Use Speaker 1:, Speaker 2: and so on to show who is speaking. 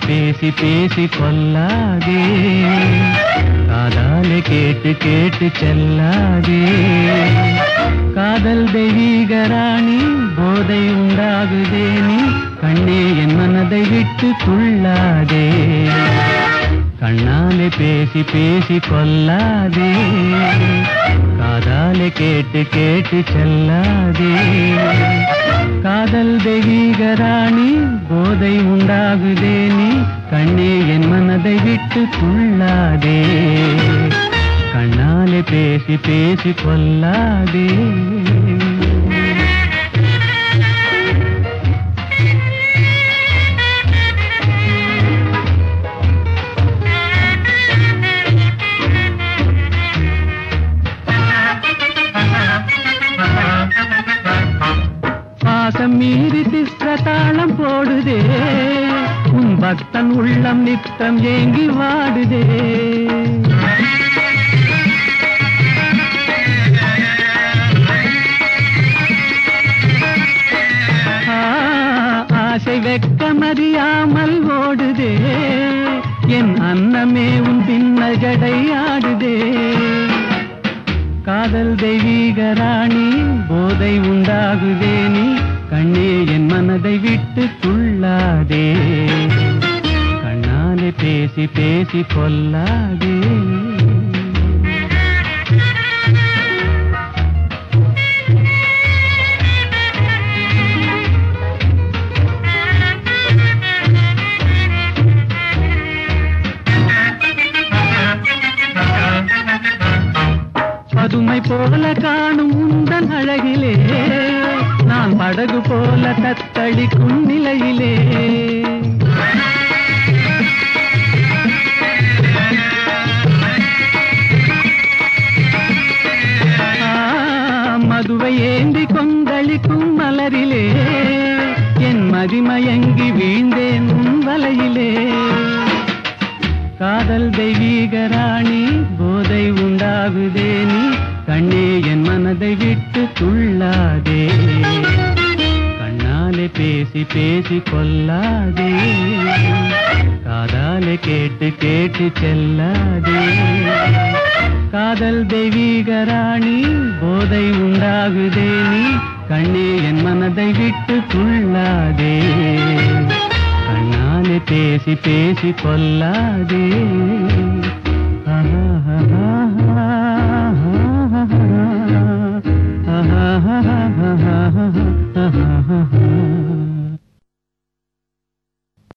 Speaker 1: பேசி பேசி கொல்லாதே, காதாலே கேட்டு கேட்டு செல்லாதே. காதல் தெய்வீக ராணி, போதை உண்டாகுதே நீ கண்ணே என் மனதை விட்டு துள்ளாதே. கண்ணாலே பேசி பேசி கொல்லாதே, காதாலே கேட்டு கேட்டு செல்லாதே. காதல் தெய்வீக ராணி, போதை உண்டாகுதே நீ கண்ணே என் மனதை விட்டு துள்ளாதே. கண்ணாலே பேசி பேசி கொல்லாதே. பாசம் மீறி சித்திரதாளம் போடுதே, உன் பக்தன் உள்ளம் நித்தம் ஏங்கி வாடுதே. ஆசை வெட்கமறியாமல் ஓடுதே, என் அன்னமே உன் பின்ன ஜடை ஆடுதே. காதல் தெய்வீக ராணி, போதை உண்டாகுதே நீ கண்ணே என் மனதை விட்டு துள்ளாதே. கண்ணாலே பேசி பேசி கொல்லாதே. பதுமை போல காணும் உந்தன் அழகிலே, நான் படகு போல தத்தளிக்கும் நிலையிலே. மதுவை ஏந்தி கொந்தளிக்கும் மலரிலே, என் மதிமயங்கி வீழ்ந்தேன் உன் வலையிலே. காதல் தெய்வீக ராணி, போதை உண்டாகுதே நீ கண்ணே என் மனதை விட்டு துள்ளாதே. கண்ணாலே பேசி பேசி கொல்லாதே, காதாலே கேட்டு கேட்டு செல்லாதே. காதல் தெய்வீக ராணி, போதை உண்டாகுதே நீ கண்ணே என் மனதை விட்டு துள்ளாதே. கண்ணாலே பேசி பேசி கொல்லாதே. ஆஹா